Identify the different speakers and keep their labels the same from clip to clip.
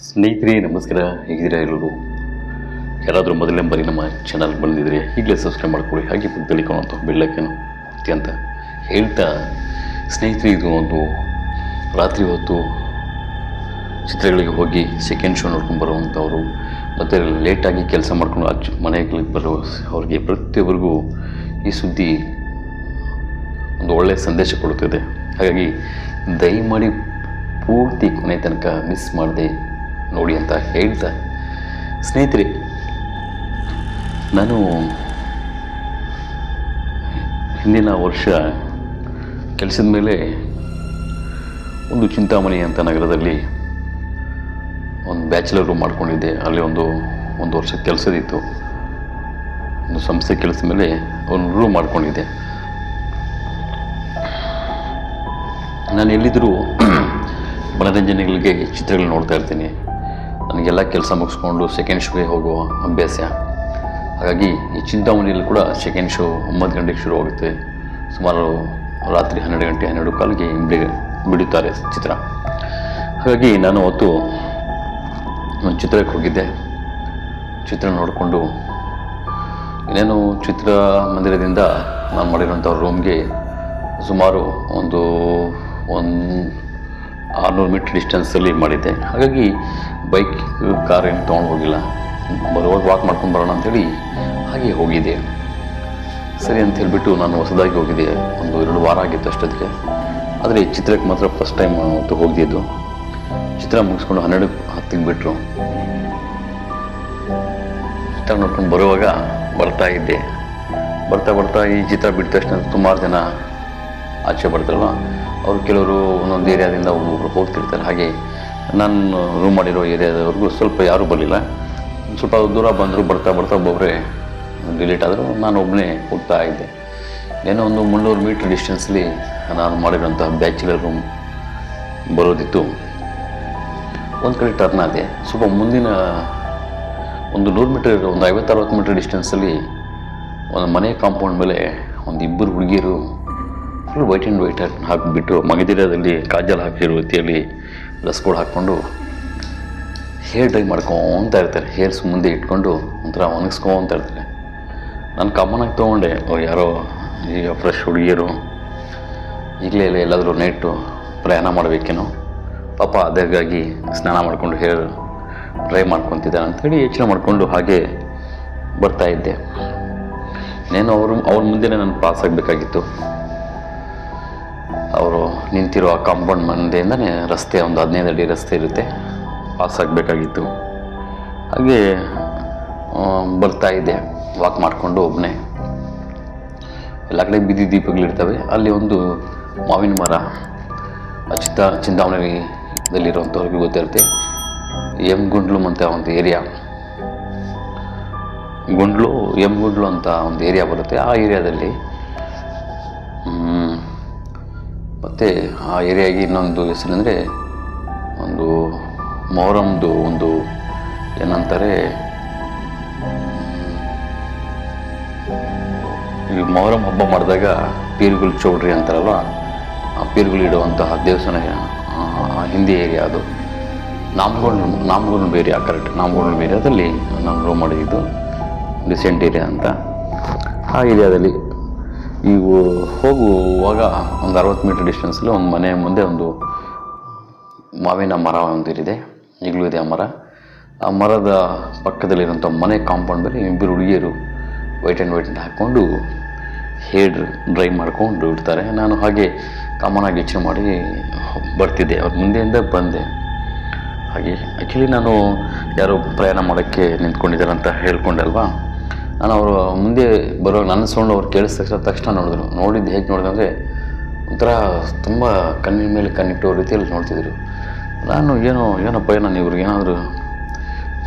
Speaker 1: ಸ್ನೇಹಿತರೆ ನಮಸ್ಕಾರ, ಹೇಗಿದ್ದೀರಾ ಎಲ್ಲರೂ? ಯಾರಾದರೂ ಮೊದಲನೇ ಬಾರಿ ನಮ್ಮ ಚಾನಲ್ ಬಂದಿದ್ದರೆ ಈಗಲೇ ಸಬ್ಸ್ಕ್ರೈಬ್ ಮಾಡ್ಕೊಳ್ಳಿ, ಹಾಗೆ ಪಕ್ಕದಲ್ಲಿ ಕಾಣುವಂಥ ಬೆಲ್ಲೈಕನ್ನು ಒತ್ತಿ ಅಂತ ಹೇಳ್ತಾ, ಸ್ನೇಹಿತರೆ ಇದು ಒಂದು ರಾತ್ರಿ ಹೊತ್ತು ಚಿತ್ರಗಳಿಗೆ ಹೋಗಿ ಸೆಕೆಂಡ್ ಶೋ ನೋಡ್ಕೊಂಡು ಬರುವಂಥವ್ರು ಮತ್ತು ಲೇಟಾಗಿ ಕೆಲಸ ಮಾಡ್ಕೊಂಡು ಮನೆಗೆ ಬರೋ ಅವ್ರಿಗೆ ಪ್ರತಿಯೊಬ್ಬರಿಗೂ ಈ ಸುದ್ದಿ ಒಂದು ಒಳ್ಳೆಯ ಸಂದೇಶ ಕೊಡುತ್ತದೆ. ಹಾಗಾಗಿ ದಯಮಾಡಿ ಪೂರ್ತಿ ಕೊನೆ ತನಕ ಮಿಸ್ ಮಾಡದೆ ನೋಡಿ ಅಂತ ಹೇಳ್ತಾ, ಸ್ನೇಹಿತರೆ ನಾನು ಹಿಂದಿನ ವರ್ಷ ಕೆಲಸದ ಮೇಲೆ ಒಂದು ಚಿಂತಾಮಣಿ ಅಂತ ನಗರದಲ್ಲಿ ಒಂದು ಬ್ಯಾಚುಲರ್ ರೂಮ್ ಮಾಡ್ಕೊಂಡಿದ್ದೆ. ಅಲ್ಲಿ ಒಂದು ವರ್ಷ ಕೆಲಸದಿತ್ತು. ಒಂದು ಸಂಸ್ಥೆ ಕೆಲಸದ ಮೇಲೆ ಒಂದು ರೂಮ್ ಮಾಡ್ಕೊಂಡಿದ್ದೆ. ನಾನು ಎಲ್ಲಿದ್ದರೂ ಮನೋರಂಜನೆಗಳಿಗೆ ಚಿತ್ರಗಳು ನೋಡ್ತಾ ಇರ್ತೀನಿ. ನನಗೆಲ್ಲ ಕೆಲಸ ಮುಗಿಸ್ಕೊಂಡು ಸೆಕೆಂಡ್ ಶೋಗೆ ಹೋಗುವ ಅಭ್ಯಾಸ. ಹಾಗಾಗಿ ಈ ಚಿಂತಾಮಣಿಯಲ್ಲಿ ಕೂಡ ಸೆಕೆಂಡ್ ಶೋ 9 ಗಂಟೆಗೆ ಶುರು ಆಗುತ್ತೆ. ಸುಮಾರು ರಾತ್ರಿ 12 ಗಂಟೆ 12 ಕಾಲಿಗೆ ಬಿಡುತ್ತಾರೆ ಚಿತ್ರ. ಹಾಗಾಗಿ ನಾನು ಅವತ್ತು ಒಂದು ಚಿತ್ರಕ್ಕೆ ಹೋಗಿದ್ದೆ. ಚಿತ್ರ ನೋಡಿಕೊಂಡು ಇನ್ನೇನು ಚಿತ್ರ ಮಂದಿರದಿಂದ ನಾನು ಮಾಡಿರೋಂಥ ರೂಮ್ಗೆ ಸುಮಾರು ಒಂದು 600 ಮೀಟ್ರ್ ಡಿಸ್ಟೆನ್ಸಲ್ಲಿ ಮಾಡಿದ್ದೆ. ಹಾಗಾಗಿ ಬೈಕ್ ಕಾರ್ ಏನು ತೊಗೊಂಡು ಹೋಗಿಲ್ಲ, ಬರುವಾಗ ವಾಕ್ ಮಾಡ್ಕೊಂಡು ಬರೋಣ ಅಂಥೇಳಿ ಹಾಗೆ ಹೋಗಿದ್ದೆ. ಸರಿ ಅಂತ ಹೇಳಿಬಿಟ್ಟು ನಾನು ಹೊಸದಾಗಿ ಹೋಗಿದ್ದೆ. 1-2 ವಾರ ಆಗಿತ್ತು ಅಷ್ಟೊತ್ತಿಗೆ. ಆದರೆ ಚಿತ್ರಕ್ಕೆ ಮಾತ್ರ ಫಸ್ಟ್ ಟೈಮ್ ಅವತ್ತು ಹೋಗಿದ್ದು. ಚಿತ್ರ ಮುಗಿಸ್ಕೊಂಡು 12:10 ಬಿಟ್ಟರು. ಚಿತ್ರ ನೋಡ್ಕೊಂಡು ಬರುವಾಗ ಬರ್ತಾ ಇದ್ದೆ. ಬರ್ತಾ ಈ ಚಿತ್ರ ಬಿಟ್ಟ ತಕ್ಷಣ ಸುಮಾರು ಜನ ಆಚೆ ಬರ್ತಾರಲ್ವ, ಅವರು ಕೆಲವರು ಒಂದೊಂದು ಏರಿಯಾದಿಂದ ಒಬ್ಬೊಬ್ಬರು ಹೋಗ್ತಿರ್ತಾರೆ. ಹಾಗೆ ನಾನು ರೂಮ್ ಮಾಡಿರೋ ಏರಿಯಾದವ್ರಿಗೂ ಸ್ವಲ್ಪ ಯಾರೂ ಬರಲಿಲ್ಲ. ಸ್ವಲ್ಪ ದೂರ ಬಂದರು. ಬರ್ತಾ ಒಬ್ಬೊಬ್ಬರೇ ಡಿಲೀಟ್ ಆದರು. ನಾನು ಒಬ್ಬನೇ ಹೋಗ್ತಾ ಇದ್ದೆ. ಏನೋ ಒಂದು 300 ಮೀಟ್ರ್ ಡಿಸ್ಟೆನ್ಸಲ್ಲಿ ನಾನು ಮಾಡಿರೋಂಥ ಬ್ಯಾಚುಲರ್ ರೂಮ್ ಬರೋದಿತ್ತು. ಒಂದು ಕಡೆ ಟರ್ನ್ ಆದೆ. ಸ್ವಲ್ಪ ಮುಂದಿನ ಒಂದು 100 ಮೀಟರ್, ಒಂದು 50-60 ಮೀಟ್ರ್ ಡಿಸ್ಟೆನ್ಸಲ್ಲಿ ಒಂದು ಮನೆ ಕಾಂಪೌಂಡ್ ಮೇಲೆ ಒಂದು 2 ಹುಡುಗಿಯರು ಫುಲ್ ವೈಟ್ ಆ್ಯಂಡ್ ವೈಟ್ ಹಾಕಿಬಿಟ್ಟು ಮಗದಿರದಲ್ಲಿ ಕಾಜಲ್ ಹಾಕಿರೋ ರೀತಿಯಲ್ಲಿ ಡ್ರೆಸ್ ಕೋಡ್ ಹಾಕ್ಕೊಂಡು ಹೇರ್ ಡ್ರೈ ಮಾಡ್ಕೊತ ಇರ್ತಾರೆ. ಹೇರ್ಸ್ ಮುಂದೆ ಇಟ್ಕೊಂಡು ಒಂಥರ ಒಣಗಿಸ್ಕೊತ ಇರ್ತಾರೆ. ನಾನು ಕಾಮನಾಗಿ ತೊಗೊಂಡೆ, ಯಾರೋ ಈಗ ಫ್ರೆಶ್ ಹುಡುಗಿಯರು ಈಗಲೇ ಎಲ್ಲಾದರೂ ನೈಟು ಪ್ರಯಾಣ ಮಾಡಬೇಕೇನೋ, ಪಾಪ ಅದಕ್ಕಾಗಿ ಸ್ನಾನ ಮಾಡಿಕೊಂಡು ಹೇರ್ ಡ್ರೈ ಮಾಡ್ಕೊತಿದ್ದಾರೆ ಅಂಥೇಳಿ ಯೋಚನೆ ಮಾಡಿಕೊಂಡು ಹಾಗೆ ಬರ್ತಾಯಿದ್ದೆ. ಇನ್ನೇನು ಅವ್ರ ಮುಂದೆನೇ ನಾನು ಪಾಸ್ ಆಗಬೇಕಾಗಿತ್ತು. ಅವರು ನಿಂತಿರೋ ಆ ಕಾಂಪೌಂಡ್ ಮುಂದೆಯಿಂದನೇ ರಸ್ತೆ, ಒಂದು 15 ಅಡಿ ರಸ್ತೆ ಇರುತ್ತೆ, ಪಾಸ್ ಆಗಬೇಕಾಗಿತ್ತು. ಹಾಗೆ ಬರ್ತಾಯಿದ್ದೆ ವಾಕ್ ಮಾಡಿಕೊಂಡು ಒಬ್ಬನೇ. ಎಲ್ಲ ಕಡೆ ಬೀದಿ ದೀಪಗಳಿರ್ತವೆ. ಅಲ್ಲಿ ಒಂದು ಮಾವಿನ ಮರ, ಚಿಂತಾಮಣಿಯಲ್ಲಿರುವಂಥವ್ರಿಗೆ ಗೊತ್ತಿರುತ್ತೆ. ಗುಂಡ್ಲು ಅಂತ ಒಂದು ಏರಿಯಾ, ಗುಂಡ್ಲು ಅಂತ ಒಂದು ಏರಿಯಾ ಬರುತ್ತೆ. ಆ ಏರಿಯಾದಲ್ಲಿ ಮತ್ತು ಆ ಏರಿಯಾಗೆ ಇನ್ನೊಂದು ಹೆಸರಂದರೆ ಒಂದು ಮೊಹರಂದು ಒಂದು ಏನಂತಾರೆ, ಈ ಮೊಹರಂ ಹಬ್ಬ ಮಾಡಿದಾಗ ಪೀರುಗಳು ಚೌಡ್ರಿ ಅಂತಾರಲ್ವ, ಆ ಪೀರುಗಳು ಇಡುವಂತಹ ದೇವಸ್ಥಾನ ಹಿಂದಿ ಏರಿಯಾ ಅದು. ನಾಮಗೋಲ್ ಏರಿಯಾ, ಕರೆಕ್ಟ್, ನಾಮಗೋಲ್ ಏರಿಯಾದಲ್ಲಿ ನಾನು ರೂಮ್ ಮಾಡಿದ್ದು, ಡಿಸೆಂಟ್ ಏರಿಯಾ ಅಂತ. ಆ ಏರಿಯಾದಲ್ಲಿ ಈಗ ಹೋಗುವಾಗ ಒಂದು 60 ಮೀಟ್ರ್ ಡಿಸ್ಟೆನ್ಸಲ್ಲಿ ಒಂದು ಮನೆ ಮುಂದೆ ಒಂದು ಮಾವಿನ ಮರ ಒಂದಿದೆ, ಈಗಲೂ ಇದೆ ಆ ಮರ. ಆ ಮರದ ಪಕ್ಕದಲ್ಲಿರೋಂಥ ಮನೆ ಕಾಂಪೌಂಡ್ ಮೇಲೆ 2 ಹುಡುಗಿಯರು ವೈಟ್ ಆ್ಯಂಡ್ ವೈಟ್ ಹಾಕ್ಕೊಂಡು ಹೇರ್ ಡ್ರೈ ಮಾಡ್ಕೊಂಡು ಇಡ್ತಾರೆ. ನಾನು ಹಾಗೆ ಕಾಮನಾಗಿ ಯೋಚನೆ ಮಾಡಿ ಬರ್ತಿದ್ದೆ. ಅವ್ರ ಮುಂದೆಯಿಂದ ಬಂದೆ. ಹಾಗೆ ಆ್ಯಕ್ಚುಲಿ ನಾನು ಯಾರೋ ಪ್ರಯಾಣ ಮಾಡೋಕ್ಕೆ ನಿಂತ್ಕೊಂಡಿದ್ದಾರೆ ಅಂತ ಹೇಳ್ಕೊಂಡಲ್ವಾ, ನಾನು ಅವರು ಮುಂದೆ ಬರೋ ನನ್ನ ಸೌಂಡ್ ಅವ್ರು ಕೇಳಿಸಿದ ತಕ್ಷಣ ನೋಡಿದ್ದು ಹೇಗೆ ನೋಡಿದೆ ಅಂದರೆ ಒಂಥರ ತುಂಬ ಕಣ್ಣಿನ ಮೇಲೆ ಕಣ್ಣಿಟ್ಟೋ ರೀತಿಯಲ್ಲಿ ನೋಡ್ತಿದ್ರು. ನಾನು ಏನಪ್ಪ ನಾನು ಇವ್ರಿಗೆ ಏನಾದರೂ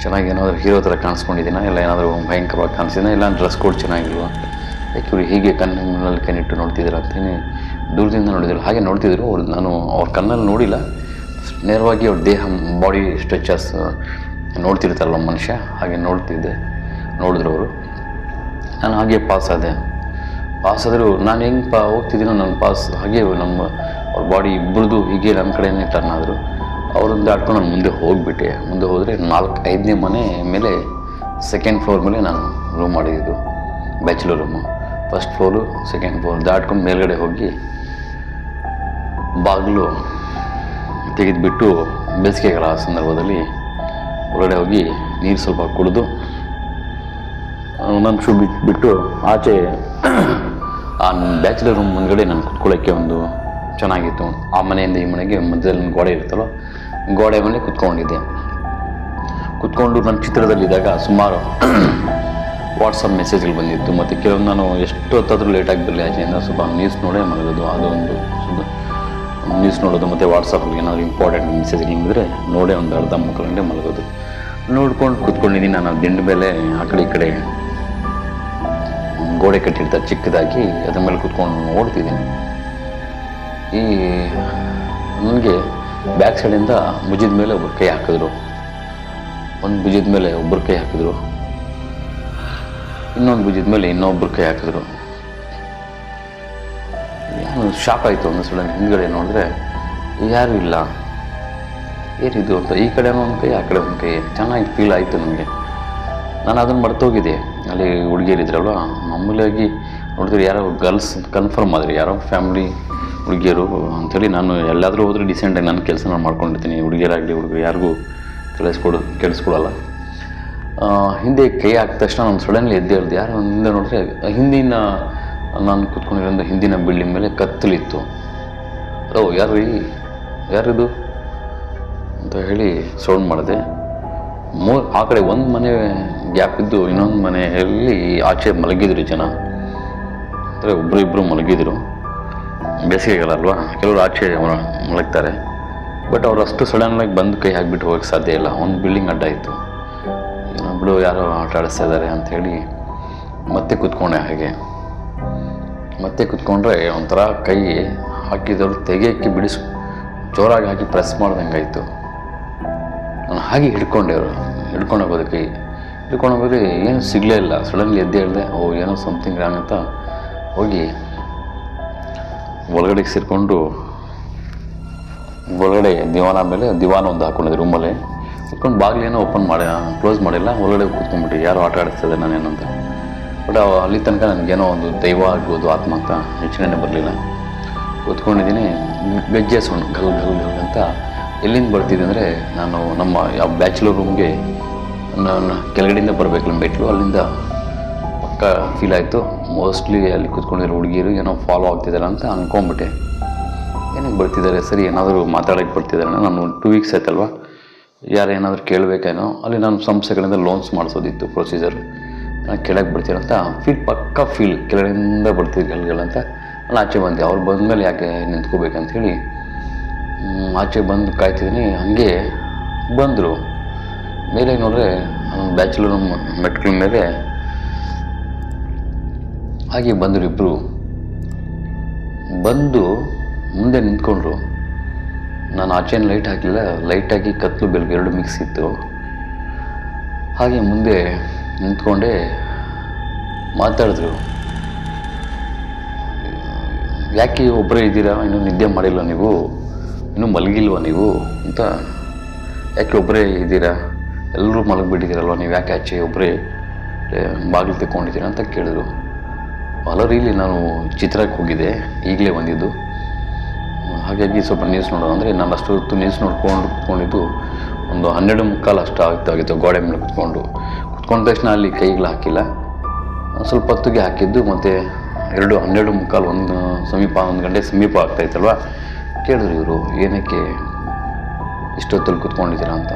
Speaker 1: ಚೆನ್ನಾಗಿ ಏನಾದರೂ ಹೀರೋ ಥರ ಕಾಣಿಸ್ಕೊಂಡಿದ್ದೀನ, ಇಲ್ಲ ಏನಾದರೂ ಭಯಂಕರವಾಗಿ ಕಾಣಿಸಿದ್ದೀನ, ಇಲ್ಲ ಡ್ರೆಸ್ ಕೋಡ್ ಚೆನ್ನಾಗಿಲ್ವ, ಯಾಕೆ ಇವ್ರು ಹೀಗೆ ಕಣ್ಣಿನಲ್ಲಿ ಕಣ್ಣಿಟ್ಟು ನೋಡ್ತಿದ್ರು ಅಂತೇಳಿ ದೂರದಿಂದ ನೋಡಿದ್ರು. ಹಾಗೆ ನೋಡ್ತಿದ್ರು. ನಾನು ಅವ್ರ ಕಣ್ಣಲ್ಲಿ ನೋಡಿಲ್ಲ, ನೇರವಾಗಿ ಅವ್ರ ದೇಹ, ಬಾಡಿ ಸ್ಟ್ರೆಚಸ್ ನೋಡ್ತಿರ್ತಾರಲ್ಲ ಮನುಷ್ಯ, ಹಾಗೆ ನೋಡಿದ್ರು ಅವರು. ನಾನು ಹಾಗೆ ಪಾಸ್ ಆದರೂ ನಾನು ಹೆಂಗೆ ಹೋಗ್ತಿದ್ದೀನೋ ನನ್ನ ಪಾಸ್ ಹಾಗೆ ಅವ್ರ ಬಾಡಿ ಇಬ್ಬರದು ಹೀಗೆ ನನ್ನ ಕಡೆಯೇ ಟರ್ನ್ ಆದರು. ಅವ್ರನ್ನ ದಾಟ್ಕೊಂಡು ನಾನು ಮುಂದೆ ಹೋಗಿಬಿಟ್ಟೆ. ಮುಂದೆ ಹೋದರೆ 4-5ನೇ ಮನೆ ಮೇಲೆ ಸೆಕೆಂಡ್ ಫ್ಲೋರ್ ಮೇಲೆ ನಾನು ರೂಮ್ ಮಾಡಿದ್ದು, bachelor room. First floor, second floor ದಾಟ್ಕೊಂಡು ಮೇಲ್ಗಡೆ ಹೋಗಿ ಬಾಗಿಲು ತೆಗೆದುಬಿಟ್ಟು ಬೇಸಿಗೆಗಳ ಸಂದರ್ಭದಲ್ಲಿ ಹೊರಗಡೆ ಹೋಗಿ ನೀರು ಸ್ವಲ್ಪ ಕುಡಿದು ನನ್ನ ಶೂ ಬಿಟ್ಟು ಆಚೆ ಆ ಬ್ಯಾಚುಲರ್ ರೂಮ್ ಮುಂದ್ಗಡೆ ನಾನು ಕುತ್ಕೊಳ್ಳೋಕ್ಕೆ ಒಂದು ಚೆನ್ನಾಗಿತ್ತು. ಆ ಮನೆಯಿಂದ ಈ ಮನೆಗೆ ಮಧ್ಯದಲ್ಲಿ ಗೋಡೆ ಇರುತ್ತಲ್ಲ, ಗೋಡೆ ಮೇಲೆ ಕುತ್ಕೊಂಡಿದ್ದೆ. ಕುತ್ಕೊಂಡು ನನ್ನ ಚಿತ್ರದಲ್ಲಿದ್ದಾಗ ಸುಮಾರು ವಾಟ್ಸಪ್ ಮೆಸೇಜ್ಗಳು ಬಂದಿತ್ತು. ಮತ್ತು ಕೆಲವೊಂದು ನಾನು ಎಷ್ಟು ಹೊತ್ತಾದರೂ ಲೇಟಾಗಿ ಬರಲಿ ಆಚೆಯಿಂದ ಸ್ವಲ್ಪ ನ್ಯೂಸ್ ನೋಡೇ ಮಲಗೋದು. ಅದು ಒಂದು ನ್ಯೂಸ್ ನೋಡೋದು ಮತ್ತು ವಾಟ್ಸಪ್ಪಲ್ಲಿ ಏನಾದರೂ ಇಂಪಾರ್ಟೆಂಟ್ ಮೆಸೇಜ್ಗಳು ಬಂದರೆ ನೋಡೇ ಒಂದು ಅರ್ಧ ಮುಕ್ಕಾಲು ಗಂಟೆ ಮಲಗೋದು. ನೋಡ್ಕೊಂಡು ಕುತ್ಕೊಂಡಿದ್ದೀನಿ. ನಾನು ದಿಂಡ ಮೇಲೆ ಆ ಕಡೆ ಈ ಕಡೆ ಗೋಡೆ ಕಟ್ಟಿರ್ತಾರೆ ಚಿಕ್ಕದಾಗಿ, ಅದ್ರ ಮೇಲೆ ಕುತ್ಕೊಂಡು ನೋಡ್ತಿದ್ದೀನಿ. ಈ ನನಗೆ ಬ್ಯಾಕ್ ಸೈಡಿಂದ ಭುಜದ ಮೇಲೆ ಒಬ್ಬರು ಕೈ ಹಾಕಿದ್ರು, ಒಂದು ಭುಜದ ಮೇಲೆ ಒಬ್ಬರು ಕೈ ಹಾಕಿದ್ರು, ಇನ್ನೊಂದು ಭುಜದ ಮೇಲೆ ಇನ್ನೊಬ್ಬರು ಕೈ ಹಾಕಿದ್ರು. ಶಾಕ್ ಆಯಿತು. ಒಂದು ಸಡನ್ ಹಿಂದ್ಗಡೆ ನೋಡಿದ್ರೆ ಯಾರೂ ಇಲ್ಲ, ಏನಿದು ಅಂತ. ಈ ಕಡೆ ಒಂದು ಕೈ, ಆ ಕಡೆ ಒಂದು ಕೈ. ಚೆನ್ನಾಗಿ ಫೀಲ್ ಆಯಿತು ನನಗೆ. ನಾನು ಅದನ್ನು ಮರ್ತೋಗಿದ್ದೆ. ಅಲ್ಲಿ ಹುಡುಗಿಯರಿದ್ರಲ್ವ, ಮಾಮೂಲಿಯಾಗಿ ನೋಡಿದ್ರೆ ಯಾರೋ ಗರ್ಲ್ಸ್ ಕನ್ಫರ್ಮ್ ಆದರೆ ಯಾರೋ ಫ್ಯಾಮಿಲಿ ಹುಡುಗಿಯರು ಅಂಥೇಳಿ ನಾನು ಎಲ್ಲಾದರೂ ಹೋದರೆ ಡಿಸೆಂಟಾಗಿ ನನ್ನ ಕೆಲಸ ನಾನು ಮಾಡ್ಕೊಂಡಿರ್ತೀನಿ. ಹುಡುಗಿಯರಾಗಲಿ ಹುಡುಗರು ಯಾರಿಗೂ ಕೇಳಿಸ್ಕೊಡಲ್ಲ. ಹಿಂದೆ ಕೈ ಹಾಕಿದ ತಕ್ಷಣ ನಾನು ಸಡನ್ಲಿ ಎದ್ದೆ ಹೇಳ್ದೆ. ಯಾರು ಹಿಂದೆ ನೋಡಿದ್ರೆ ಹಿಂದಿನ ನಾನು ಕೂತ್ಕೊಂಡಿರೋ ಹಿಂದಿನ ಬಿಲ್ಡಿಂಗ್ ಮೇಲೆ ಕತ್ತಲಿತ್ತು. ಓ ಯಾರಿದು ಅಂತ ಹೇಳಿ ಸೌಂಡ್ ಮಾಡಿದೆ. ಆ ಕಡೆ ಒಂದು ಮನೆ ಗ್ಯಾಪ್ ಇದ್ದು ಇನ್ನೊಂದು ಮನೆಯಲ್ಲಿ ಆಚೆ ಮಲಗಿದ್ರು ಜನ. ಅಂದರೆ ಒಬ್ಬರು ಮಲಗಿದ್ರು. ಬೇಸಿಗೆಗಳಲ್ವ, ಕೆಲವರು ಆಚೆ ಮಲಗ್ತಾರೆ. ಬಟ್ ಅವ್ರು ಅಷ್ಟು ಸಡನ್ನಾಗಿ ಬಂದು ಕೈ ಹಾಕಿಬಿಟ್ಟು ಹೋಗೋಕ್ಕೆ ಸಾಧ್ಯ ಇಲ್ಲ. ಒಂದು ಬಿಲ್ಡಿಂಗ್ ಅಡ್ಡ ಇತ್ತು. ಇನ್ನೊಬ್ಬರು ಯಾರೋ ಆಟ ಆಡಿಸ್ತಾ ಇದ್ದಾರೆ ಅಂಥೇಳಿ ಮತ್ತೆ ಕೂತ್ಕೊಂಡೆ. ಹಾಗೆ ಮತ್ತೆ ಕೂತ್ಕೊಂಡ್ರೆ ಒಂಥರ ಕೈ ಹಾಕಿದವರು ತೆಗೆಯೋಕ್ಕೆ ಜೋರಾಗಿ ಹಾಕಿ ಪ್ರೆಸ್ ಮಾಡ್ದಂಗಾಯಿತು. ನಾನು ಹಾಗೆ ಹಿಡ್ಕೊಂಡು ಹೋಗೋದು ಕೈ ಹಿಡ್ಕೊಂಡು ಹೋಗೋದು ಏನು ಸಿಗಲೇ ಇಲ್ಲ. ಸಡನ್ಲಿ ಎದ್ದೆ ಹೇಳಿದೆ, ಓ ಏನೋ ಸಮಥಿಂಗ್ ರಾಂಗ್ ಅಂತ ಹೋಗಿ ಒಳಗಡೆಗೆ ಸೇರಿಕೊಂಡು ಒಳಗಡೆ ದಿವಾನ ಒಂದು ಹಾಕ್ಕೊಂಡಿದ್ದೆ ರೂಮಲ್ಲಿ. ಕುತ್ಕೊಂಡು ಬಾಗಿಲೇನೋ ಕ್ಲೋಸ್ ಮಾಡಿಲ್ಲ. ಒಳಗಡೆ ಕೂತ್ಕೊಂಡ್ಬಿಟ್ಟು ಯಾರೋ ಆಟ ಆಡಿಸ್ತದೆ ನಾನೇನಂತ. ಬಟ್ ಅಲ್ಲಿ ತನಕ ನನಗೇನೋ ಒಂದು ದೈವ ಆಗ್ಬೋದು, ಆತ್ಮ ಅಂತ ಯೋಚನೆ ಬರಲಿಲ್ಲ. ಕೂತ್ಕೊಂಡಿದ್ದೀನಿ. ಗೆಜ್ಜೆ ಸೌಂಡ್ ಗಲ್ ಅಂತ ಎಲ್ಲಿಂದ ಬರ್ತಿದ್ದೆ ಅಂದರೆ, ನಾನು ನಮ್ಮ ಯಾವ ಬ್ಯಾಚುಲರ್ ರೂಮ್ಗೆ ನಾನು ಕೆಳಗಡೆಯಿಂದ ಬರಬೇಕಲ್ಲ ಮೆಟ್ಲು, ಅಲ್ಲಿಂದ ಪಕ್ಕ ಫೀಲ್ ಆಯಿತು. ಮೋಸ್ಟ್ಲಿ ಅಲ್ಲಿ ಕೂತ್ಕೊಂಡಿರೋ ಹುಡುಗಿರು ಏನೋ ಫಾಲೋ ಆಗ್ತಿದ್ದಾರೆ ಅಂತ ಅಂದ್ಕೊಂಬಿಟ್ಟೆ. ಏನಕ್ಕೆ ಬರ್ತಿದ್ದಾರೆ, ಸರಿ ಏನಾದರೂ ಮಾತಾಡೋಕ್ಕೆ ಬರ್ತಿದ್ದಾರೆ. ನಾನು 2 ವೀಕ್ಸ್ ಆಯ್ತಲ್ವ, ಏನಾದರೂ ಕೇಳಬೇಕೇನೋ. ಅಲ್ಲಿ ನಾನು ಸಂಸ್ಥೆಗಳಿಂದ ಲೋನ್ಸ್ ಮಾಡಿಸೋದಿತ್ತು ಪ್ರೊಸೀಜರ್. ನಾನು ಕೆಳಗೆ ಬರ್ತೀರಂತ ಪಕ್ಕ ಫೀಲ್ ಕೆಳಗಿಂದ ಬರ್ತೀವಿ ಗಲ್ಗಳಂತ. ನಾನು ಆಚೆ ಬಂದೆ. ಅವ್ರು ಬಂದಮೇಲೆ ಯಾಕೆ ನಿಂತ್ಕೋಬೇಕಂಥೇಳಿ ಆಚೆ ಬಂದು ಕಾಯ್ತಿದ್ದೀನಿ. ಹಾಗೆ ಬಂದರು. ಮೇಲೆ ನೋಡ್ರೆ ನನ್ನ ಬ್ಯಾಚುಲರ್ ಮೆಟ್ಗಳ ಮೇಲೆ ಹಾಗೆ ಬಂದರು ಇಬ್ಬರು. ಬಂದು ಮುಂದೆ ನಿಂತ್ಕೊಂಡ್ರು. ನಾನು ಆಚೆನ ಲೈಟ್ ಹಾಕಲಿಲ್ಲ, ಲೈಟಾಗಿ ಕತ್ಲು ಬೆಳಗ್ಗೆ 2 ಮಿಕ್ಸ್ ಇತ್ತು. ಹಾಗೆ ಮುಂದೆ ನಿಂತ್ಕೊಂಡೆ ಮಾತಾಡಿದ್ರು. ಯಾಕೆ ಒಬ್ಬರೇ ಇದ್ದೀರಾ, ಇನ್ನೂ ನಿದ್ದೆ ಮಾಡಿಲ್ಲ ನೀವು, ಇನ್ನೂ ಮಲಗಿಲ್ವ ನೀವು ಅಂತ, ಯಾಕೆ ಒಬ್ಬರೇ ಇದ್ದೀರಾ, ಎಲ್ಲರೂ ಮಲಗಿಬಿಟ್ಟಿದ್ದೀರಲ್ವ, ನೀವು ಯಾಕೆ ಆಚೆ ಒಬ್ಬರೇ ಬಾಗಿಲು ತೆಕ್ಕೊಂಡಿದ್ದೀರಾ ಅಂತ ಕೇಳಿದ್ರು. ಇಲ್ಲಿ ನಾನು ಚಿತ್ರಕ್ಕೆ ಹೋಗಿದ್ದೆ, ಈಗಲೇ ಬಂದಿದ್ದು. ಹಾಗಾಗಿ ಸ್ವಲ್ಪ ನ್ಯೂಸ್ ನೋಡೋದು ಅಂದರೆ ನಾನು ಅಷ್ಟು ಹೊತ್ತು ನ್ಯೂಸ್ ಕೂತ್ಕೊಂಡಿದ್ದು ಒಂದು 12:15 ಅಷ್ಟು ಆಗಿತ್ತು. ಗೋಡೆ ಮೇಲೆ ಕುತ್ಕೊಂಡ ತಕ್ಷಣ ಅಲ್ಲಿ ಕೈಗಳು ಹಾಕಿಲ್ಲ, ಸ್ವಲ್ಪ ಹೊತ್ತಿಗೆ ಹಾಕಿದ್ದು. ಮತ್ತು 12:15 1 ಗಂಟೆ ಸಮೀಪ ಆಗ್ತಾಯಿತ್ತಲ್ವ. ಕೇಳಿದ್ರು ಇವರು, ಏನಕ್ಕೆ ಇಷ್ಟೊತ್ತಲ್ಲಿ ಕುತ್ಕೊಂಡಿದ್ದೀರಾ ಅಂತ.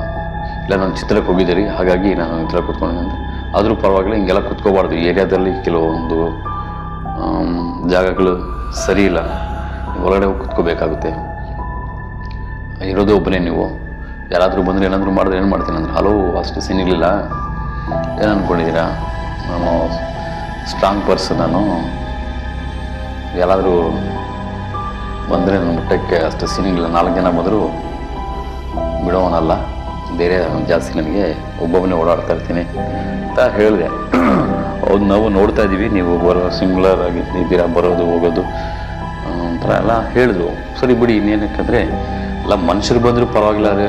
Speaker 1: ಇಲ್ಲ ನಾನು ಚಿತ್ರಕ್ಕೆ ಹೋಗಿದ್ದೀರಿ, ಹಾಗಾಗಿ ನಾನು ಈ ಥರ ಕುತ್ಕೊಂಡಿದ್ದೆ. ಆದರೂ ಪರವಾಗಿಲ್ಲ, ಹಿಂಗೆಲ್ಲ ಕುತ್ಕೋಬಾರ್ದು. ಏರಿಯಾದಲ್ಲಿ ಕೆಲವೊಂದು ಜಾಗಗಳು ಸರಿ ಇಲ್ಲ, ಹೊರಗಡೆ ಹೋಗಿ ಕುತ್ಕೋಬೇಕಾಗುತ್ತೆ. ಇರೋದು ಒಬ್ಬನೇ ನೀವು, ಯಾರಾದರೂ ಬಂದರೆ ಏನಾದರೂ ಮಾಡಿದ್ರೆ ಏನು ಮಾಡ್ತೀನಿ ಅಂದರೆ, ಹಲೋ ಅಷ್ಟು ಸೀನಿರಲಿಲ್ಲ, ಏನು ಅಂದ್ಕೊಂಡಿದ್ದೀರಾ, ನಾನು ಸ್ಟ್ರಾಂಗ್ ಪರ್ಸನ್, ನಾನು ಯಾರಾದರೂ ಬಂದರೆ ನನ್ನ ಮುಟ್ಟಕ್ಕೆ ಅಷ್ಟು ಸೀನಿಲ್ಲ, 4 ಜನ ಬಂದರೂ ಬಿಡೋವನಲ್ಲ, ಬೇರೆ ಜಾಸ್ತಿ ನನಗೆ ಒಬ್ಬೊಬ್ಬನೇ ಓಡಾಡ್ತಾ ಇರ್ತೀನಿ ಅಂತ ಹೇಳಿದೆ. ಹೌದು, ನಾವು ನೋಡ್ತಾ ಇದ್ದೀವಿ, ನೀವು ಸಿಂಗ್ಯುಲರ್ ಆಗಿ ಇದ್ದೀರಾ, ಬರೋದು ಹೋಗೋದು ಒಂಥರ ಎಲ್ಲ ಹೇಳಿದ್ರು. ಸರಿ ಬಿಡಿ, ಇನ್ನೇನಕ್ಕಂದರೆ ಎಲ್ಲ ಮನುಷ್ಯರು ಬಂದರೂ ಪರವಾಗಿಲ್ಲ ರೀ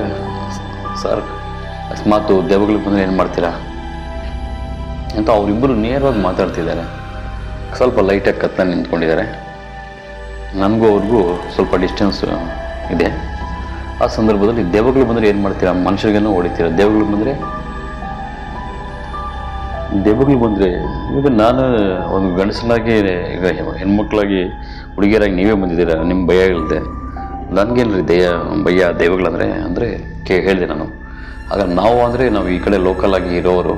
Speaker 1: ಸರ್, ಅಕಸ್ಮಾತು ದೆವ್ವಗಳಿಗೆ ಬಂದರೆ ಏನು ಮಾಡ್ತೀರಾ ಅಂತ ಅವರಿಬ್ಬರು ನೇರವಾಗಿ ಮಾತಾಡ್ತಿದ್ದಾರೆ. ಸ್ವಲ್ಪ ಲೈಟಾಗಿ ಕತ್ತಲ್ಲಿ ನಿಂತ್ಕೊಂಡಿದ್ದಾರೆ. ನನಗೂ ಅವ್ರಿಗೂ ಸ್ವಲ್ಪ ಡಿಸ್ಟೆನ್ಸ್ ಇದೆ. ಆ ಸಂದರ್ಭದಲ್ಲಿ ದೆವ್ವಗಳು ಬಂದರೆ ಏನು ಮಾಡ್ತೀರಾ, ಮನುಷ್ಯರಿಗೇನೋ ಹೊಡಿತೀರಾ, ದೆವ್ವಗಳು ಬಂದರೆ ಈಗ ನಾನು ಒಂದು ಗಂಡಸನಾಗಿ ಈಗ ಹೆಣ್ಮಕ್ಳಾಗಿ ಹುಡುಗಿಯರಾಗಿ ನೀವೇ ಬಂದಿದ್ದೀರಾ, ನಿಮ್ಮ ಭಯ ಹೇಳಿದೆ. ನನಗೇನು ರೀ ಭಯ ದೆವ್ವಗಳಂದರೆ ಹೇಳಿದೆ ನಾನು. ಆಗ ನಾವು ಅಂದರೆ ನಾವು ಈ ಕಡೆ ಲೋಕಲಾಗಿ ಇರೋರು,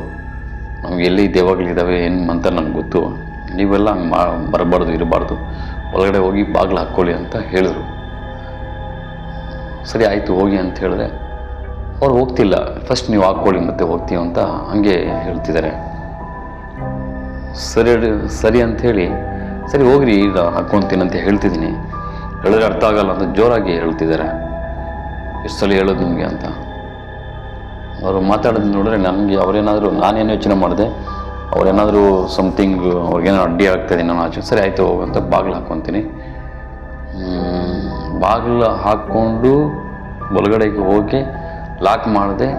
Speaker 1: ನಮ್ಗೆ ಎಲ್ಲಿ ದೆವ್ವಗಳಿದ್ದಾವೆ ಏನು ಅಂತ ನನಗೆ ಗೊತ್ತು. ನೀವೆಲ್ಲ ಹಂಗೆ ಬರಬಾರ್ದು, ಇರಬಾರ್ದು, ಒಳಗಡೆ ಹೋಗಿ ಬಾಗಿಲು ಹಾಕ್ಕೊಳ್ಳಿ ಅಂತ ಹೇಳಿದ್ರು. ಸರಿ ಆಯಿತು ಹೋಗಿ ಅಂತ ಹೇಳಿದ್ರೆ ಅವ್ರು ಹೋಗ್ತಿಲ್ಲ. ಫಸ್ಟ್ ನೀವು ಹಾಕ್ಕೊಳ್ಳಿ ಮತ್ತೆ ಹೋಗ್ತೀವಿ ಅಂತ ಹಂಗೆ ಹೇಳ್ತಿದ್ದಾರೆ. ಸರಿ ಅಂಥೇಳಿ ಸರಿ ಹೋಗ್ರಿ ಈಗ ಹಾಕ್ಕೊತೀನಿ ಅಂತ ಹೇಳ್ತಿದ್ದೀನಿ. ಹೇಳಿದ್ರೆ ಅರ್ಥ ಆಗಲ್ಲ ಅಂತ ಜೋರಾಗಿ ಹೇಳ್ತಿದ್ದಾರೆ. ಎಷ್ಟು ಸಲ ಹೇಳೋದು ನಿಮಗೆ ಅಂತ. ಅವರು ಮಾತಾಡೋದು ನೋಡಿದ್ರೆ ನನಗೆ ಅವರೇನಾದರೂ, ನಾನೇನು ಯೋಚನೆ ಮಾಡಿದೆ, ಅವರೇನಾದರೂ ಸಮಥಿಂಗ್ ಅವ್ರಿಗೇನೋ ಅಡ್ಡಿ ಆಗ್ತಾಯಿದೆ ನಾನು ಆಚೆ. ಸರಿ ಆಯಿತು ಹೋಗಂತ ಬಾಗಿಲು ಹಾಕ್ಕೊತೀನಿ. ಬಾಗಿಲು ಹಾಕ್ಕೊಂಡು ಒಳಗಡೆಗೆ ಹೋಗಿ ಲಾಕ್ ಮಾಡಿದೆ.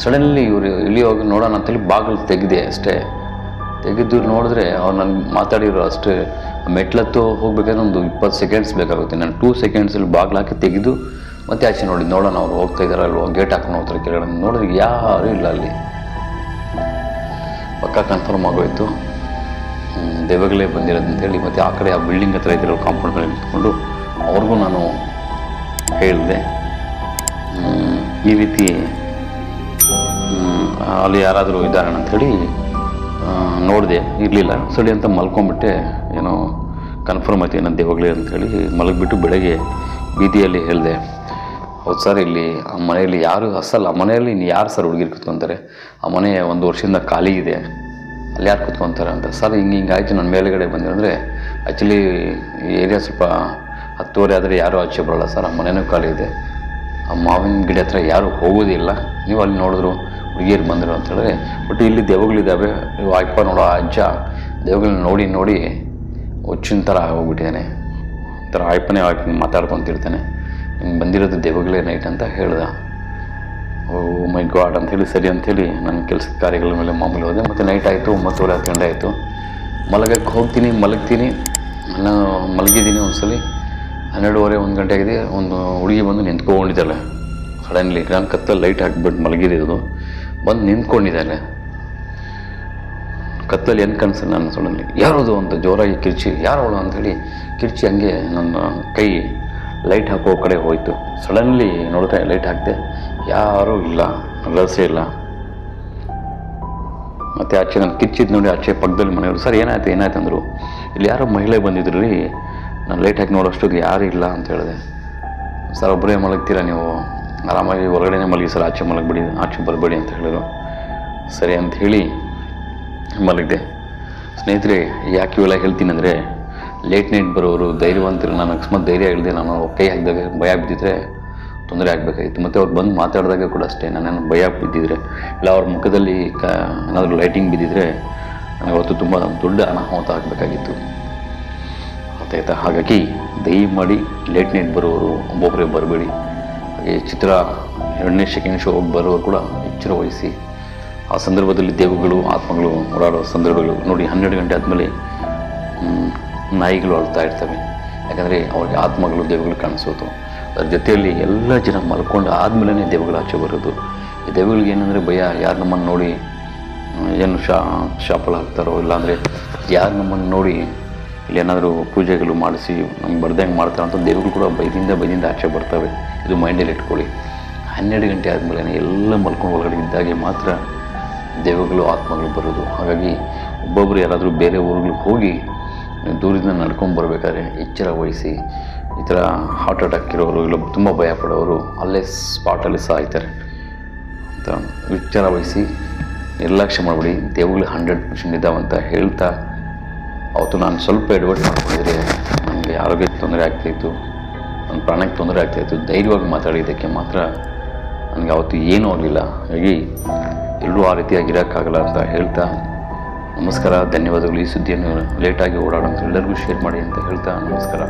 Speaker 1: ಸಡನ್ಲಿ ಇವರು ಇಳಿಯೋಗಿ ನೋಡೋಣ ಅಂತೇಳಿ ಬಾಗಿಲು ತೆಗೆದೆ ಅಷ್ಟೇ. ತೆಗೆದು ನೋಡಿದ್ರೆ ಅವ್ರು ನನಗೆ ಮಾತಾಡಿರೋ ಅಷ್ಟೇ. ಮೆಟ್ಲತ್ತು ಹೋಗ್ಬೇಕಾದ್ರೆ ಒಂದು 20 ಸೆಕೆಂಡ್ಸ್ ಬೇಕಾಗುತ್ತೆ. ನಾನು 2 ಸೆಕೆಂಡ್ಸಲ್ಲಿ ಬಾಗಿಲು ಹಾಕಿ ತೆಗೆದು ಮತ್ತೆ ಆಚೆ ನೋಡೋಣ ಅವ್ರು ಹೋಗ್ತಾ ಇದ್ದಾರೆ ಅಲ್ವ, ಗೇಟ್ ಹಾಕೊಂಡು ಹೋಗ್ತಾರೆ ಕೆಳಗಡೆ. ನೋಡಿದ್ರೆ ಯಾರೂ ಇಲ್ಲ ಅಲ್ಲಿ. ಪಕ್ಕ ಕನ್ಫರ್ಮ್ ಆಗೋಯ್ತು ದೆವ್ವಗಳೇ ಬಂದಿರೋದು ಅಂತೇಳಿ. ಮತ್ತು ಆ ಕಡೆ ಆ ಬಿಲ್ಡಿಂಗ್ ಹತ್ರ ಇದ್ದಿರೋ ಕಾಂಪೌಂಡ್ ಮೇಲೆ ನಿಂತ್ಕೊಂಡು ಅವ್ರಿಗೂ ನಾನು ಹೇಳಿದೆ ಈ ರೀತಿ ಅಲ್ಲಿ ಯಾರಾದರೂ ಇದ್ದಾರೆ ಅಂಥೇಳಿ. ನೋಡಿದೆ, ಇರಲಿಲ್ಲ. ಸರಿ ಅಂತ ಮಲ್ಕೊಂಡ್ಬಿಟ್ಟೆ. ಏನೋ ಕನ್ಫರ್ಮ್ ಆಯ್ತು ಏನೋ ದೆವ್ವಗಳೇ ಅಂಥೇಳಿ ಮಲಗಿಬಿಟ್ಟು ಬೆಳಗ್ಗೆ ಬೀದಿಯಲ್ಲಿ ಹೇಳಿದೆ, ಹೌದು ಸರ್ ಇಲ್ಲಿ ಆ ಮನೆಯಲ್ಲಿ ಯಾರು ಅಸಲ್ಲ, ಆ ಮನೆಯಲ್ಲಿ ಇನ್ನು ಯಾರು ಸರ್ ಹುಡುಗಿರು ಕೂತ್ಕೊತಾರೆ, ಆ ಮನೆ 1 ವರ್ಷದಿಂದ ಖಾಲಿ ಇದೆ, ಅಲ್ಲಿ ಯಾರು ಕೂತ್ಕೊತಾರೆ ಅಂತ. ಸರ್ ಹಿಂಗಾಯ್ತು ನನ್ನ ಮೇಲುಗಡೆ ಬಂದಿರಂದರೆ ಆ್ಯಕ್ಚುಲಿ ಈ ಏರಿಯಾ ಸ್ವಲ್ಪ 10:30 ಆದರೆ ಯಾರೂ ಆಚೆ ಬರೋಲ್ಲ ಸರ್, ಆ ಮನೆಯೂ ಖಾಲಿ ಇದೆ, ಆ ಮಾವಿನ ಗಿಡ ಹತ್ರ ಯಾರೂ ಹೋಗೋದಿಲ್ಲ, ನೀವು ಅಲ್ಲಿ ನೋಡಿದ್ರು ಹುಡುಗಿಯರು ಬಂದರು ಅಂತ ಹೇಳಿದ್ರೆ. ಬಟ್ ಇಲ್ಲಿ ದೆವ್ವಗಳಿದ್ದಾವೆ, ನೀವು ಅಪ್ಪ ನೋಡೋ ಆ ಅಜ್ಜ ದೆವ್ವಗಳನ್ನ ನೋಡಿ ಹುಚ್ಚಿನ ಥರ ಹೋಗ್ಬಿಟ್ಟಿದ್ದಾನೆ. ಒಂಥರ ಅಪ್ಪನೇ ಮಾತಾಡ್ಕೊತಿರ್ತಾನೆ, ಹಿಂಗೆ ಬಂದಿರೋದು ದೆವ್ವಗಳೇ ನೈಟ್ ಅಂತ ಹೇಳ್ದೆ. ಓ ಮೈ ಗಾಡ್ ಅಂಥೇಳಿ ಸರಿ ಅಂಥೇಳಿ ನನ್ನ ಕೆಲಸದ ಕಾರ್ಯಗಳ ಮೇಲೆ ಮಾಮೂಲಿ ಹೋದೆ. ಮತ್ತು ನೈಟ್ ಆಯಿತು, 9:30 10 ಗಂಟೆ ಆಯಿತು. ಮಲಗಕ್ಕೆ ಹೋಗ್ತೀನಿ, ಮಲಗ್ತೀನಿ. ನಾನು ಮಲಗಿದ್ದೀನಿ. ಒಂದ್ಸಲ 12:30 1 ಗಂಟೆ ಆಗಿದೆ. ಒಂದು ಹುಡುಗಿ ಬಂದು ನಿಂತ್ಕೊಂಡಿದ್ದಾಳೆ ಸಡನ್ಲಿ. ನಾನು ಕತ್ತಲ್ಲಿ ಲೈಟ್ ಹಾಕಿಬಿಟ್ಟು ಮಲಗಿರೋದು, ಬಂದು ನಿಂತ್ಕೊಂಡಿದ್ದಾಳೆ ಕತ್ತಲ್ಲಿ. ಏನು ಕನಸು ನಾನು ಸಡನ್ಲಿ ಯಾರೋದು ಅಂತ ಜೋರಾಗಿ ಕಿರ್ಚಿ, ಯಾರೋಳು ಅಂಥೇಳಿ ಕಿರ್ಚಿ ಹಂಗೆ ನನ್ನ ಕೈ ಲೈಟ್ ಹಾಕೋ ಕಡೆ ಹೋಯಿತು. ಸಡನ್ಲಿ ನೋಡಿದ್ರೆ ಲೈಟ್ ಹಾಕಿದೆ, ಯಾರೂ ಇಲ್ಲ, ರಹಸ್ಯ ಇಲ್ಲ. ಮತ್ತು ಆಚೆ ನಾನು ಕಿಚ್ಚಿದ್ದು ನೋಡಿ ಆಚೆ ಪಕ್ಕದಲ್ಲಿ ಮನೆಯವರು, ಸರ್ ಏನಾಯ್ತು ಅಂದರು. ಇಲ್ಲಿ ಯಾರೋ ಮಹಿಳೆ ಬಂದಿದ್ರು ರೀ, ನಾನು ಲೈಟ್ ಹಾಕಿ ನೋಡೋಷ್ಟೊತ್ತಿಗೆ ಯಾರೂ ಇಲ್ಲ ಅಂತ ಹೇಳಿದೆ. ಸರ್ ಒಬ್ಬರೇ ಮಲಗ್ತೀರಾ ನೀವು, ಆರಾಮಾಗಿ ಹೊರಗಡೆನೇ ಮಲಗಿ ಸರ್, ಆಚೆ ಮಲಗಬೇಡಿ, ಆಚೆ ಬರಬೇಡಿ ಅಂತ ಹೇಳಿದ್ರು. ಸರಿ ಅಂತ ಹೇಳಿ ಮಲಗಿದೆ. ಸ್ನೇಹಿತರೆ ಯಾಕೆ ಇವೆಲ್ಲ ಹೇಳ್ತೀನಿ ಅಂದರೆ, ಲೇಟ್ ನೈಟ್ ಬರೋರು ಧೈರ್ಯವಂತರು. ನಾನು ಅಕಸ್ಮಾತ್ ಧೈರ್ಯ ಹೇಳಿದೆ, ನಾನು ಕೈ ಹಾಕಿದಾಗ ಭಯ ಬಿದ್ದಿದ್ರೆ ತೊಂದರೆ ಆಗಬೇಕಾಗಿತ್ತು. ಮತ್ತು ಅವ್ರು ಬಂದು ಮಾತಾಡಿದಾಗ ಕೂಡ ಅಷ್ಟೇ, ನಾನೇನು ಭಯ ಬಿದ್ದಿದ್ರೆ ಇಲ್ಲ ಅವ್ರ ಮುಖದಲ್ಲಿ ಏನಾದರೂ ಲೈಟಿಂಗ್ ಬಿದ್ದಿದ್ರೆ ನನಗೆ ಅವತ್ತು ತುಂಬ ದೊಡ್ಡ ಅನಾಹುತ ಆಗಬೇಕಾಗಿತ್ತು. ಗೊತ್ತಾಯ್ತಾ? ಹಾಗಾಗಿ ದಯಮಾಡಿ ಲೇಟ್ ನೈಟ್ ಬರೋರು ಒಬ್ಬೊಬ್ಬರೇ ಬರಬೇಡಿ. ಹಾಗೆ ಚಿತ್ರ 2ನೇ ಸೆಕೆಂಡ್ ಶೋ ಬರೋರು ಕೂಡ ಎಚ್ಚರ ವಹಿಸಿ. ಆ ಸಂದರ್ಭದಲ್ಲಿ ದೆವ್ವಗಳು ಆತ್ಮಗಳು ಓಡಾಡೋ ಸಂದರ್ಭಗಳು ನೋಡಿ. 12 ಗಂಟೆ ಆದಮೇಲೆ ನಾಯಿಗಳು ಅಳ್ತಾ ಇರ್ತವೆ, ಯಾಕಂದರೆ ಅವ್ರಿಗೆ ಆತ್ಮಗಳು ದೆವ್ವಗಳು ಕಾಣಿಸೋದು. ಅದ್ರ ಜೊತೆಯಲ್ಲಿ ಎಲ್ಲ ಜನ ಮಲ್ಕೊಂಡು ಆದಮೇಲೆ ದೆವ್ವಗಳು ಆಚೆ ಬರೋದು. ಈ ದೆವ್ವಗಳಿಗೆ ಏನಂದರೆ ಭಯ, ಯಾರು ನಮ್ಮನ್ನು ನೋಡಿ ಏನು ಶಾಪಳ ಹಾಕ್ತಾರೋ, ಇಲ್ಲಾಂದರೆ ಯಾರು ನಮ್ಮನ್ನು ನೋಡಿ ಇಲ್ಲಿ ಏನಾದರೂ ಪೂಜೆಗಳು ಮಾಡಿಸಿ ನಮ್ಗೆ ಬರ್ದಂಗೆ ಮಾಡ್ತಾರೋ ಅಂತ ದೆವ್ವಗಳು ಕೂಡ ಬೈದಿಂದ ಆಚೆ ಬರ್ತವೆ. ಇದು ಮೈಂಡಲ್ಲಿ ಇಟ್ಕೊಳ್ಳಿ. 12 ಗಂಟೆ ಆದಮೇಲೆ ಎಲ್ಲ ಮಲ್ಕೊಂಡು ಒಳಗಡೆ ಇದ್ದಾಗೆ ಮಾತ್ರ ದೆವ್ವಗಳು ಆತ್ಮಗಳು ಬರೋದು. ಹಾಗಾಗಿ ಒಬ್ಬೊಬ್ಬರು ಯಾರಾದರೂ ಬೇರೆ ಊರುಗಳಿಗೆ ಹೋಗಿ ದೂರದಿಂದ ನಡ್ಕೊಂಡು ಬರಬೇಕಾದ್ರೆ ಎಚ್ಚರ ವಹಿಸಿ. ಈ ಥರ ಹಾರ್ಟ್ ಅಟ್ಯಾಕ್ ಇರೋರು, ಇಲ್ಲ ತುಂಬ ಭಯ ಪಡೋರು ಅಲ್ಲೇ ಸ್ಪಾಟಲ್ಲಿ ಸಾಯ್ತಾರೆ ಅಂತ ಎಚ್ಚರ ವಹಿಸಿ. ನಿರ್ಲಕ್ಷ್ಯ ಮಾಡಬೇಡಿ. ದೆವ್ವಗಳು 100% ಇದ್ದಾವಂತ ಹೇಳ್ತಾ, ಅವತ್ತು ನಾನು ಸ್ವಲ್ಪ ಎಡವಟ್ಟು ಮಾಡ್ಕೊಂಡಿದ್ರೆ ನನಗೆ ಆರೋಗ್ಯಕ್ಕೆ ತೊಂದರೆ ಆಗ್ತಾಯಿತ್ತು, ನನ್ನ ಪ್ರಾಣಕ್ಕೆ ತೊಂದರೆ ಆಗ್ತಾಯಿತ್ತು. ಧೈರ್ಯವಾಗಿ ಮಾತಾಡಿದ್ದಕ್ಕೆ ಮಾತ್ರ ನನಗೆ ಅವತ್ತು ಏನೂ ಆಗಲಿಲ್ಲ. ಹಾಗಾಗಿ ಎಲ್ಲರೂ ಆ ರೀತಿಯಾಗಿ ಇರೋಕ್ಕಾಗಲ್ಲ ಅಂತ ಹೇಳ್ತಾ ನಮಸ್ಕಾರ, ಧನ್ಯವಾದಗಳು. ಈ ಸುದ್ದಿಯನ್ನು ಲೇಟಾಗಿ ಓಡಾಡೋಂಥ ಎಲ್ಲರಿಗೂ ಶೇರ್ ಮಾಡಿ ಅಂತ ಹೇಳ್ತಾ ನಮಸ್ಕಾರ.